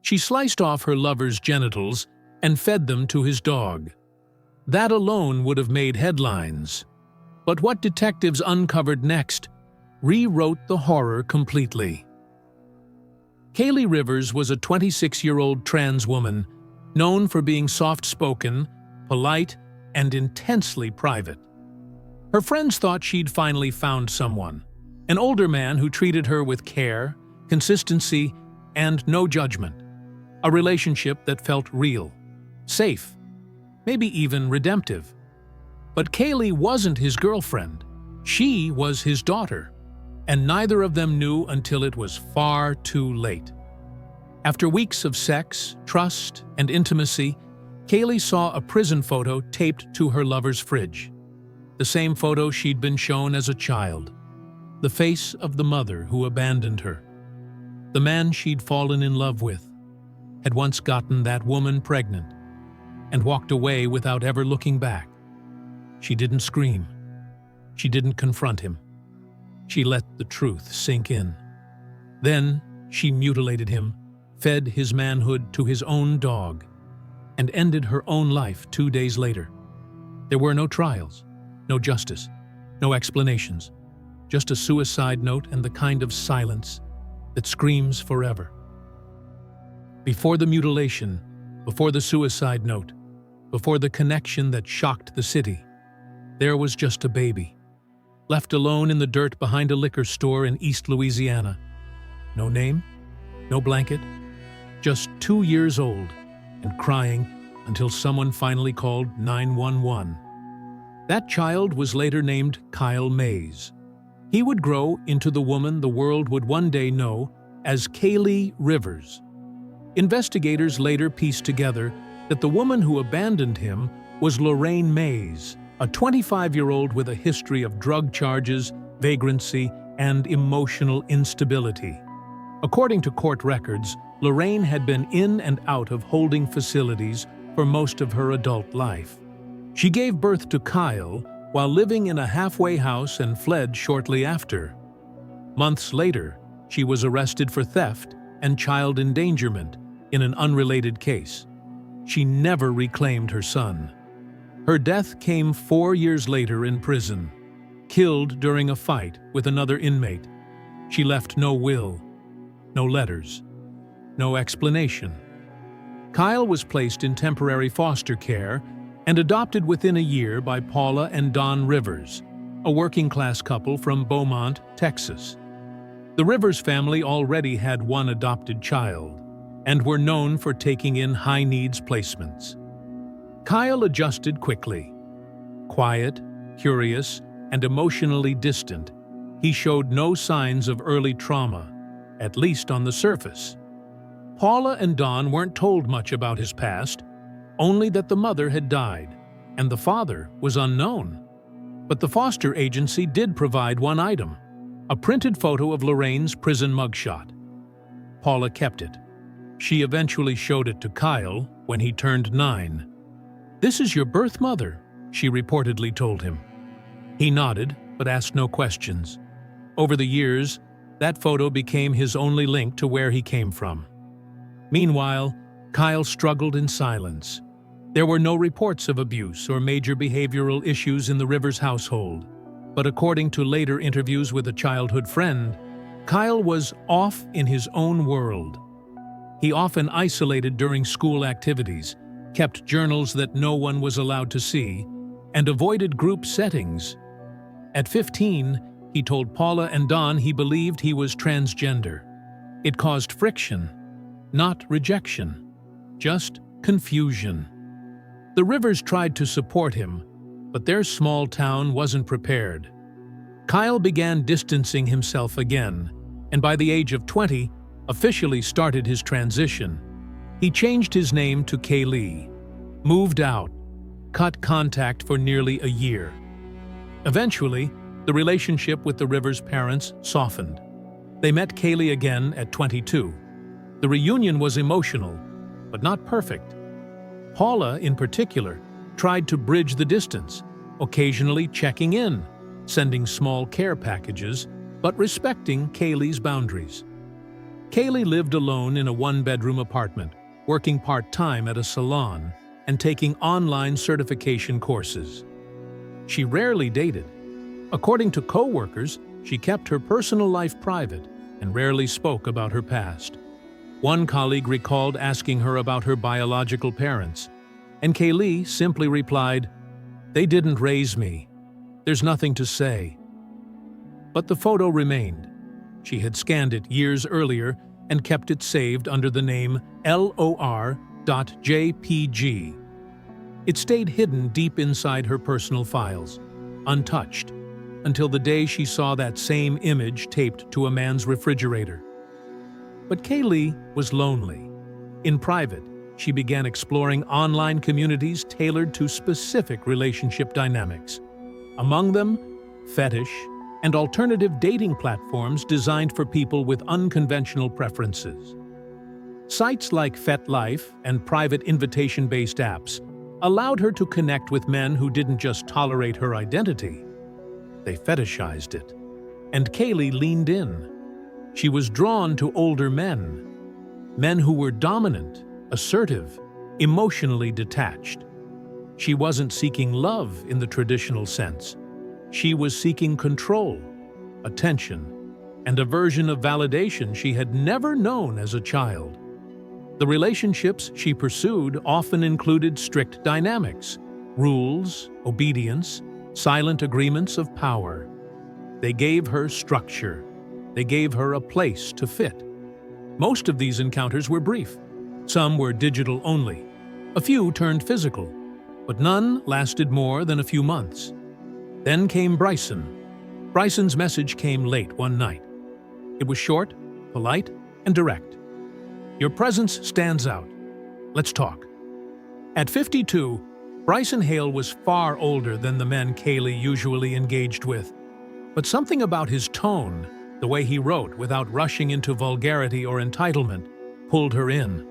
She sliced off her lover's genitals and fed them to his dog. That alone would have made headlines. But what detectives uncovered next rewrote the horror completely. Kaylee Rivers was a 26-year-old trans woman known for being soft-spoken, polite, and intensely private. Her friends thought she'd finally found someone, an older man who treated her with care, consistency, and no judgment. A relationship that felt real, safe, maybe even redemptive. But Kaylee wasn't his girlfriend. She was his daughter, and neither of them knew until it was far too late. After weeks of sex, trust, and intimacy, Kaylee saw a prison photo taped to her lover's fridge. The same photo she'd been shown as a child. The face of the mother who abandoned her. The man she'd fallen in love with had once gotten that woman pregnant and walked away without ever looking back. She didn't scream. She didn't confront him. She let the truth sink in. Then she mutilated him, fed his manhood to his own dog, and ended her own life 2 days later. There were no trials, no justice, no explanations, just a suicide note and the kind of silence that screams forever. Before the mutilation, before the suicide note, before the connection that shocked the city, there was just a baby, left alone in the dirt behind a liquor store in East Louisiana. No name, no blanket, just 2 years old and crying until someone finally called 911. That child was later named Kyle Mays. He would grow into the woman the world would one day know as Kaylee Rivers. Investigators later pieced together that the woman who abandoned him was Lorraine Mays, a 25-year-old with a history of drug charges, vagrancy, and emotional instability. According to court records, Lorraine had been in and out of holding facilities for most of her adult life. She gave birth to Kyle while living in a halfway house and fled shortly after. Months later, she was arrested for theft and child endangerment in an unrelated case. She never reclaimed her son. Her death came 4 years later in prison, killed during a fight with another inmate. She left no will, no letters, no explanation. Kyle was placed in temporary foster care and adopted within a year by Paula and Don Rivers, a working-class couple from Beaumont, Texas. The Rivers family already had one adopted child and were known for taking in high-needs placements. Kyle adjusted quickly. Quiet, curious, and emotionally distant, he showed no signs of early trauma, at least on the surface. Paula and Don weren't told much about his past, only that the mother had died, and the father was unknown. But the foster agency did provide one item, a printed photo of Lorraine's prison mugshot. Paula kept it. She eventually showed it to Kyle when he turned 9. "This is your birth mother," she reportedly told him. He nodded, but asked no questions. Over the years, that photo became his only link to where he came from. Meanwhile, Kyle struggled in silence. There were no reports of abuse or major behavioral issues in the Rivers household, but according to later interviews with a childhood friend, Kyle was off in his own world. He often isolated during school activities, kept journals that no one was allowed to see, and avoided group settings. At 15, he told Paula and Don he believed he was transgender. It caused friction, not rejection, just confusion. The Rivers tried to support him, but their small town wasn't prepared. Kyle began distancing himself again, and by the age of 20, officially started his transition. He changed his name to Kaylee, moved out, cut contact for nearly a year. Eventually, the relationship with the Rivers' parents softened. They met Kaylee again at 22. The reunion was emotional, but not perfect. Paula, in particular, tried to bridge the distance, occasionally checking in, sending small care packages, but respecting Kaylee's boundaries. Kaylee lived alone in a one-bedroom apartment, working part-time at a salon and taking online certification courses. She rarely dated. According to co-workers, she kept her personal life private and rarely spoke about her past. One colleague recalled asking her about her biological parents, and Kaylee simply replied, "They didn't raise me. There's nothing to say." But the photo remained. She had scanned it years earlier and kept it saved under the name LOR.jpg. It stayed hidden deep inside her personal files, untouched, until the day she saw that same image taped to a man's refrigerator. But Kaylee was lonely. In private, she began exploring online communities tailored to specific relationship dynamics. Among them, fetish and alternative dating platforms designed for people with unconventional preferences. Sites like FetLife and private invitation-based apps allowed her to connect with men who didn't just tolerate her identity. They fetishized it. And Kaylee leaned in. She was drawn to older men. Men who were dominant, assertive, emotionally detached. She wasn't seeking love in the traditional sense. She was seeking control, attention, and a version of validation she had never known as a child. The relationships she pursued often included strict dynamics, rules, obedience, silent agreements of power. They gave her structure. They gave her a place to fit. Most of these encounters were brief. Some were digital only. A few turned physical, but none lasted more than a few months. Then came Bryson. Bryson's message came late one night. It was short, polite, and direct. "Your presence stands out. Let's talk." At 52, Bryson Hale was far older than the men Kaylee usually engaged with. But something about his tone, the way he wrote without rushing into vulgarity or entitlement, pulled her in.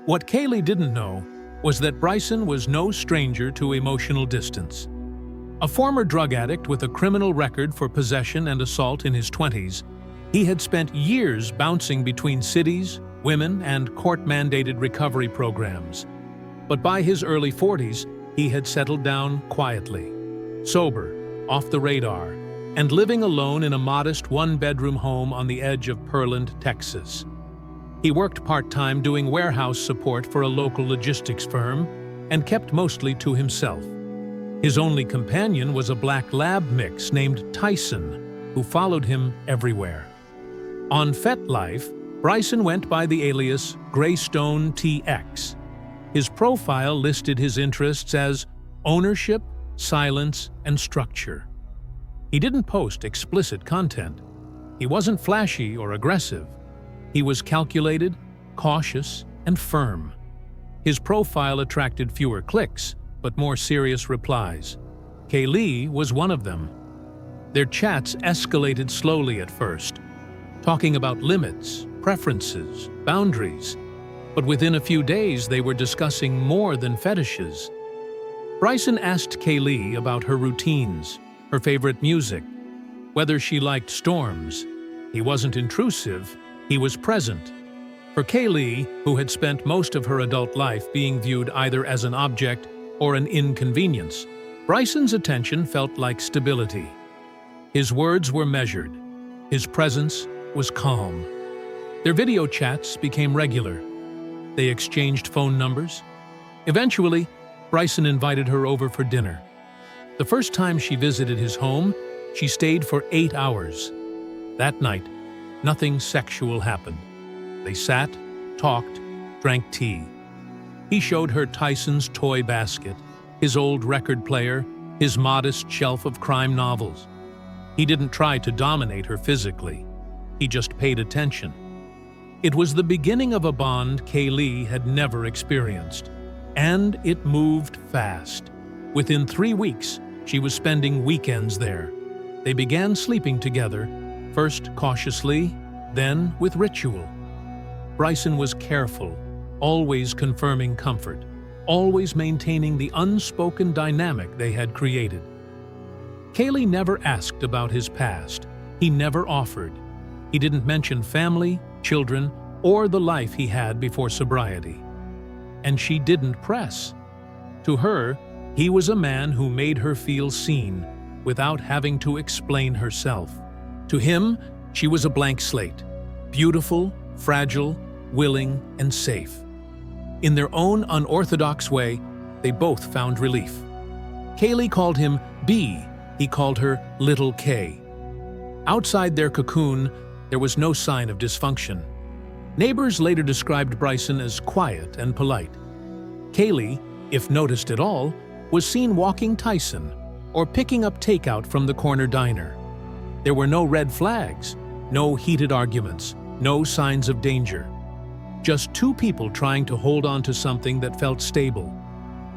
What Kaylee didn't know was that Bryson was no stranger to emotional distance. A former drug addict with a criminal record for possession and assault in his 20s, he had spent years bouncing between cities, women, and court-mandated recovery programs. But by his early 40s, he had settled down quietly, sober, off the radar, and living alone in a modest one-bedroom home on the edge of Pearland, Texas. He worked part-time doing warehouse support for a local logistics firm and kept mostly to himself. His only companion was a black lab mix named Tyson, who followed him everywhere. On FetLife, Bryson went by the alias Greystone TX. His profile listed his interests as ownership, silence, and structure. He didn't post explicit content. He wasn't flashy or aggressive. He was calculated, cautious, and firm. His profile attracted fewer clicks, but more serious replies. Kaylee was one of them. Their chats escalated slowly at first, talking about limits, preferences, boundaries. But within a few days, they were discussing more than fetishes. Bryson asked Kaylee about her routines, her favorite music, whether she liked storms. He wasn't intrusive, he was present. For Kaylee, who had spent most of her adult life being viewed either as an object or an inconvenience, Bryson's attention felt like stability. His words were measured. His presence was calm. Their video chats became regular. They exchanged phone numbers. Eventually, Bryson invited her over for dinner. The first time she visited his home, she stayed for 8 hours. That night, nothing sexual happened. They sat, talked, drank tea. He showed her Tyson's toy basket, his old record player, his modest shelf of crime novels. He didn't try to dominate her physically. He just paid attention. It was the beginning of a bond Kaylee had never experienced. And it moved fast. Within 3 weeks, she was spending weekends there. They began sleeping together, first cautiously, then with ritual. Bryson was careful, always confirming comfort, always maintaining the unspoken dynamic they had created. Kaylee never asked about his past. He never offered. He didn't mention family, children, or the life he had before sobriety. And she didn't press. To her, he was a man who made her feel seen without having to explain herself. To him, she was a blank slate, beautiful, fragile, willing, and safe. In their own unorthodox way, they both found relief. Kaylee called him B, he called her Little K. Outside their cocoon, there was no sign of dysfunction. Neighbors later described Bryson as quiet and polite. Kaylee, if noticed at all, was seen walking Tyson or picking up takeout from the corner diner. There were no red flags, no heated arguments, no signs of danger. Just two people trying to hold on to something that felt stable,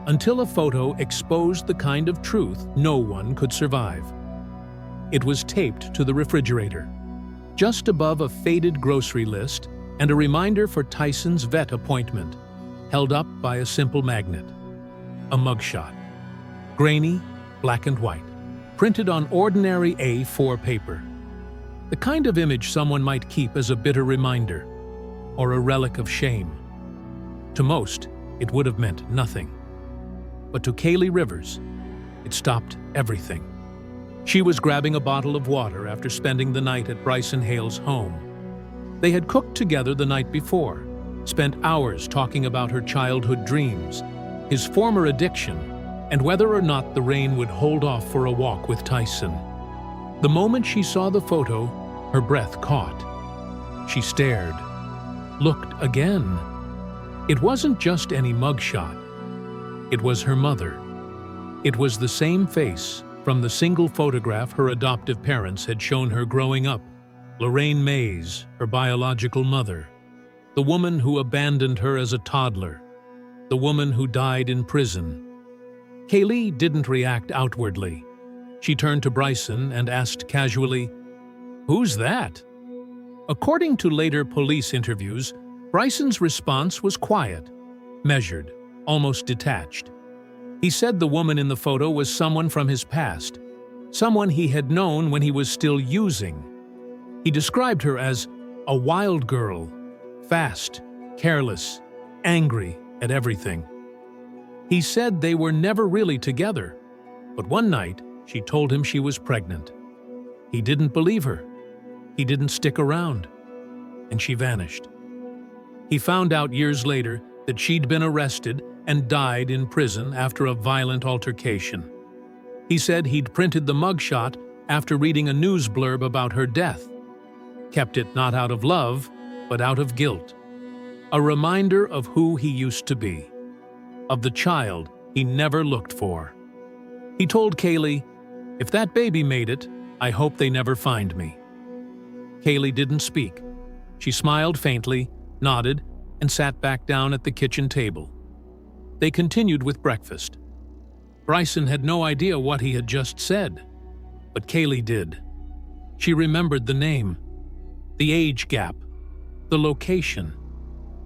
until a photo exposed the kind of truth no one could survive. It was taped to the refrigerator, just above a faded grocery list and a reminder for Tyson's vet appointment, held up by a simple magnet. A mugshot. Grainy, black and white, printed on ordinary A4 paper. The kind of image someone might keep as a bitter reminder, or a relic of shame. To most, it would have meant nothing. But to Kaylee Rivers, it stopped everything. She was grabbing a bottle of water after spending the night at Bryson Hale's home. They had cooked together the night before, spent hours talking about her childhood dreams, his former addiction, and whether or not the rain would hold off for a walk with Tyson. The moment she saw the photo, her breath caught. She stared, looked again. It wasn't just any mugshot. It was her mother. It was the same face from the single photograph her adoptive parents had shown her growing up. Lorraine Mays, her biological mother. The woman who abandoned her as a toddler. The woman who died in prison. Kaylee didn't react outwardly. She turned to Bryson and asked casually, "Who's that?" According to later police interviews, Bryson's response was quiet, measured, almost detached. He said the woman in the photo was someone from his past, someone he had known when he was still using. He described her as a wild girl, fast, careless, angry at everything. He said they were never really together, but one night she told him she was pregnant. He didn't believe her. He didn't stick around, and she vanished. He found out years later that she'd been arrested and died in prison after a violent altercation. He said he'd printed the mugshot after reading a news blurb about her death. Kept it not out of love, but out of guilt. A reminder of who he used to be, of the child he never looked for. He told Kaylee, "If that baby made it, I hope they never find me." Kaylee didn't speak. She smiled faintly, nodded, and sat back down at the kitchen table. They continued with breakfast. Bryson had no idea what he had just said, but Kaylee did. She remembered the name, the age gap, the location,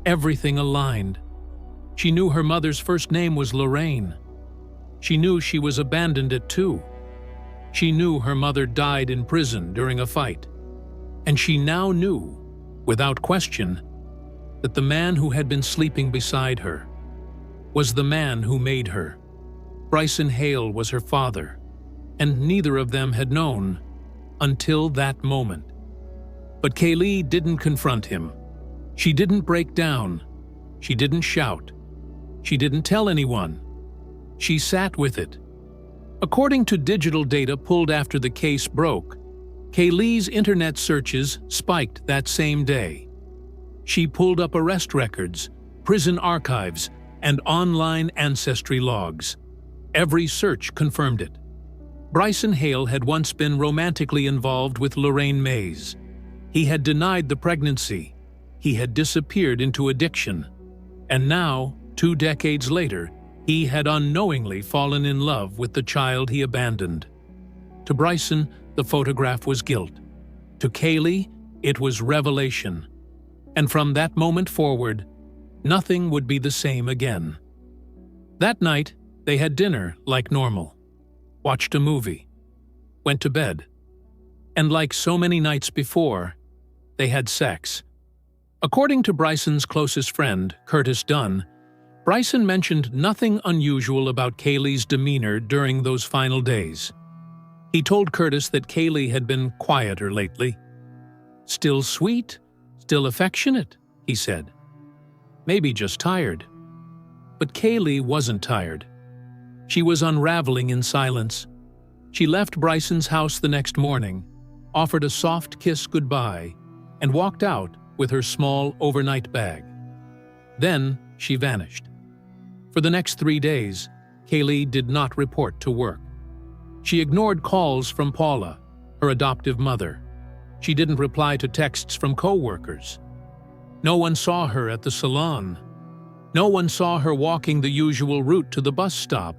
everything aligned. She knew her mother's first name was Lorraine. She knew she was abandoned at 2. She knew her mother died in prison during a fight. And she now knew, without question, that the man who had been sleeping beside her was the man who made her. Bryson Hale was her father, and neither of them had known until that moment. But Kaylee didn't confront him. She didn't break down. She didn't shout. She didn't tell anyone. She sat with it. According to digital data pulled after the case broke, Kaylee's internet searches spiked that same day. She pulled up arrest records, prison archives, and online ancestry logs. Every search confirmed it. Bryson Hale had once been romantically involved with Lorraine Mays. He had denied the pregnancy. He had disappeared into addiction. And now, 2 decades later, he had unknowingly fallen in love with the child he abandoned. To Bryson, the photograph was guilt. To Kaylee, it was revelation. And from that moment forward, nothing would be the same again. That night, they had dinner like normal, watched a movie, went to bed. And like so many nights before, they had sex. According to Bryson's closest friend, Curtis Dunn, Bryson mentioned nothing unusual about Kaylee's demeanor during those final days. He told Curtis that Kaylee had been quieter lately. "Still sweet, still affectionate," he said. "Maybe just tired." But Kaylee wasn't tired. She was unraveling in silence. She left Bryson's house the next morning, offered a soft kiss goodbye, and walked out with her small overnight bag. Then she vanished. For the next 3 days, Kaylee did not report to work. She ignored calls from Paula, her adoptive mother. She didn't reply to texts from co-workers. No one saw her at the salon. No one saw her walking the usual route to the bus stop.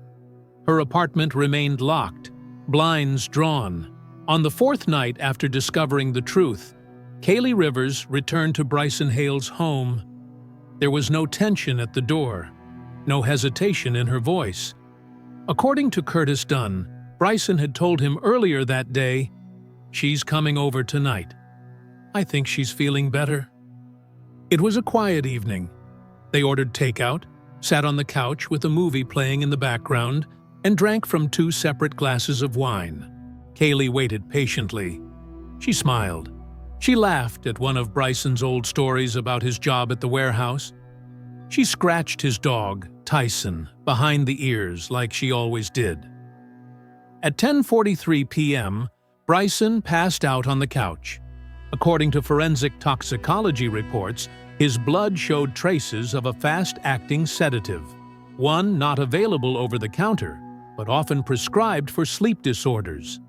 Her apartment remained locked, blinds drawn. On the 4th night after discovering the truth, Kaylee Rivers returned to Bryson Hale's home. There was no tension at the door, no hesitation in her voice. According to Curtis Dunn, Bryson had told him earlier that day, "She's coming over tonight. I think she's feeling better." It was a quiet evening. They ordered takeout, sat on the couch with a movie playing in the background, and drank from 2 separate glasses of wine. Kaylee waited patiently. She smiled. She laughed at one of Bryson's old stories about his job at the warehouse. She scratched his dog, Tyson, behind the ears like she always did. At 10:43 p.m., Bryson passed out on the couch. According to forensic toxicology reports, his blood showed traces of a fast-acting sedative, one not available over the counter, but often prescribed for sleep disorders.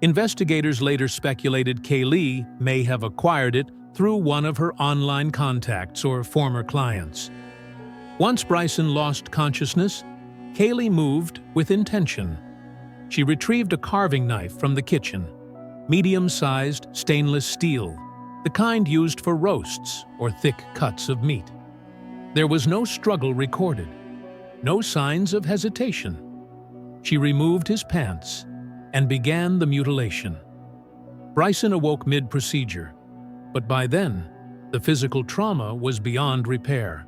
Investigators later speculated Kaylee may have acquired it through one of her online contacts or former clients. Once Bryson lost consciousness, Kaylee moved with intention. She retrieved a carving knife from the kitchen, medium-sized stainless steel, the kind used for roasts or thick cuts of meat. There was no struggle recorded, no signs of hesitation. She removed his pants and began the mutilation. Bryson awoke mid-procedure, but by then, the physical trauma was beyond repair.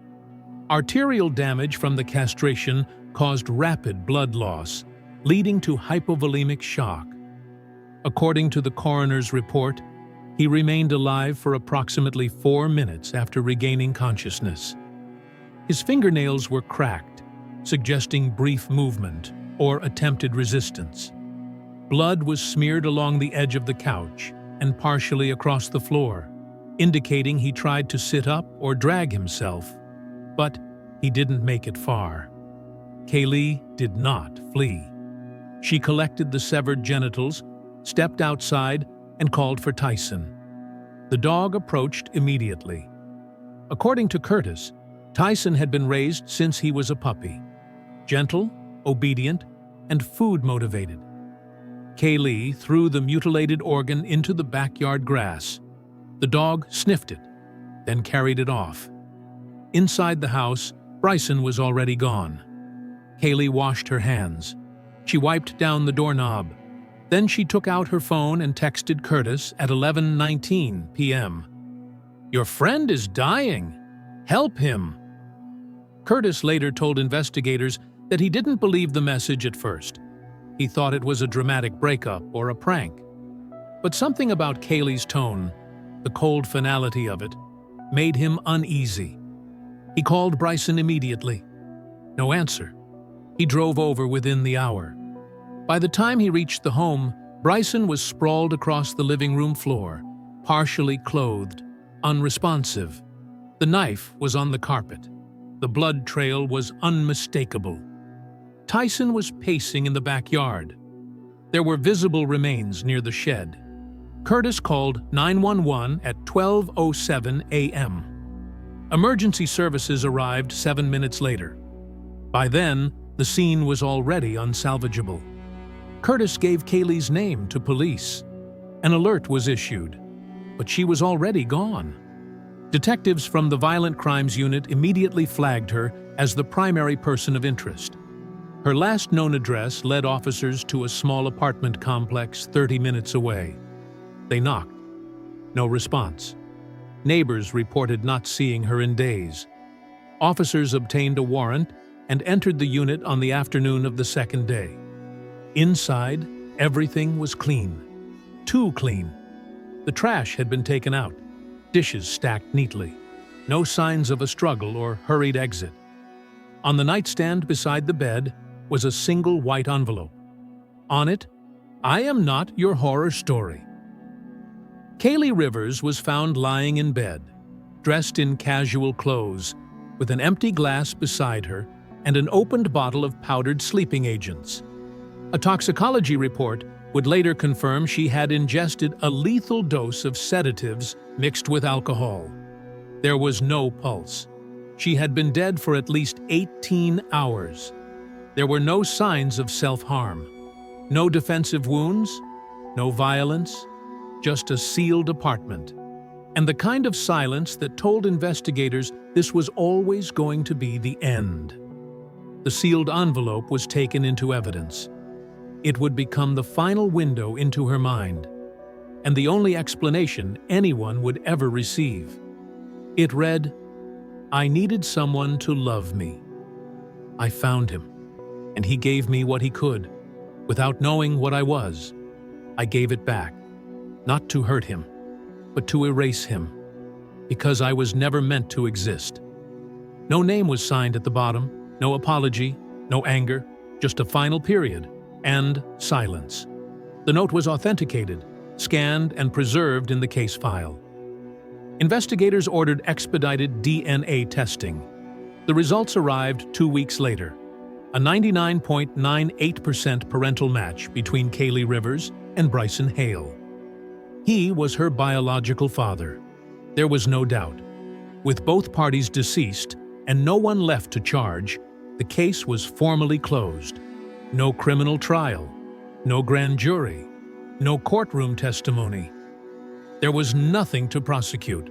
Arterial damage from the castration caused rapid blood loss, leading to hypovolemic shock. According to the coroner's report, he remained alive for approximately 4 minutes after regaining consciousness. His fingernails were cracked, suggesting brief movement or attempted resistance. Blood was smeared along the edge of the couch and partially across the floor, indicating he tried to sit up or drag himself, but he didn't make it far. Kaylee did not flee. She collected the severed genitals, stepped outside, and called for Tyson. The dog approached immediately. According to Curtis, Tyson had been raised since he was a puppy. Gentle, obedient, and food-motivated. Kaylee threw the mutilated organ into the backyard grass. The dog sniffed it, then carried it off. Inside the house, Bryson was already gone. Kaylee washed her hands. She wiped down the doorknob. Then she took out her phone and texted Curtis at 11:19 p.m. "Your friend is dying. Help him." Curtis later told investigators that he didn't believe the message at first. He thought it was a dramatic breakup or a prank. But something about Kaylee's tone, the cold finality of it, made him uneasy. He called Bryson immediately. No answer. He drove over within the hour. By the time he reached the home, Bryson was sprawled across the living room floor, partially clothed, unresponsive. The knife was on the carpet. The blood trail was unmistakable. Tyson was pacing in the backyard. There were visible remains near the shed. Curtis called 911 at 12:07 a.m. Emergency services arrived 7 minutes later. By then, the scene was already unsalvageable. Curtis gave Kaylee's name to police. An alert was issued, but she was already gone. Detectives from the Violent Crimes Unit immediately flagged her as the primary person of interest. Her last known address led officers to a small apartment complex 30 minutes away. They knocked. No response. Neighbors reported not seeing her in days. Officers obtained a warrant and entered the unit on the afternoon of the second day. Inside, everything was clean. Too clean. The trash had been taken out, dishes stacked neatly. No signs of a struggle or hurried exit. On the nightstand beside the bed was a single white envelope. On it, "I am not your horror story." Kaylee Rivers was found lying in bed, dressed in casual clothes, with an empty glass beside her and an opened bottle of powdered sleeping agents. A toxicology report would later confirm she had ingested a lethal dose of sedatives mixed with alcohol. There was no pulse. She had been dead for at least 18 hours. There were no signs of self-harm. No defensive wounds, no violence, just a sealed apartment. And the kind of silence that told investigators this was always going to be the end. The sealed envelope was taken into evidence. It would become the final window into her mind, and the only explanation anyone would ever receive. It read, "I needed someone to love me. I found him, and he gave me what he could. Without knowing what I was, I gave it back, not to hurt him, but to erase him, because I was never meant to exist." No name was signed at the bottom, no apology, no anger, just a final period, and silence. The note was authenticated, scanned, and preserved in the case file. Investigators ordered expedited DNA testing. The results arrived 2 weeks later. A 99.98% parental match between Kaylee Rivers and Bryson Hale. He was her biological father. There was no doubt. With both parties deceased and no one left to charge, the case was formally closed. No criminal trial, no grand jury, no courtroom testimony. There was nothing to prosecute.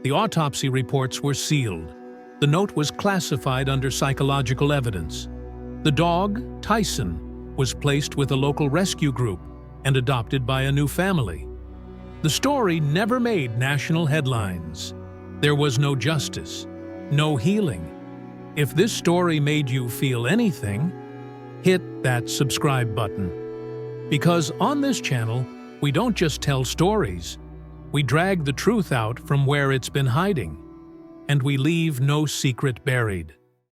The autopsy reports were sealed. The note was classified under psychological evidence. The dog, Tyson, was placed with a local rescue group and adopted by a new family. The story never made national headlines. There was no justice, no healing. If this story made you feel anything, hit that subscribe button. Because on this channel, we don't just tell stories, we drag the truth out from where it's been hiding, and we leave no secret buried.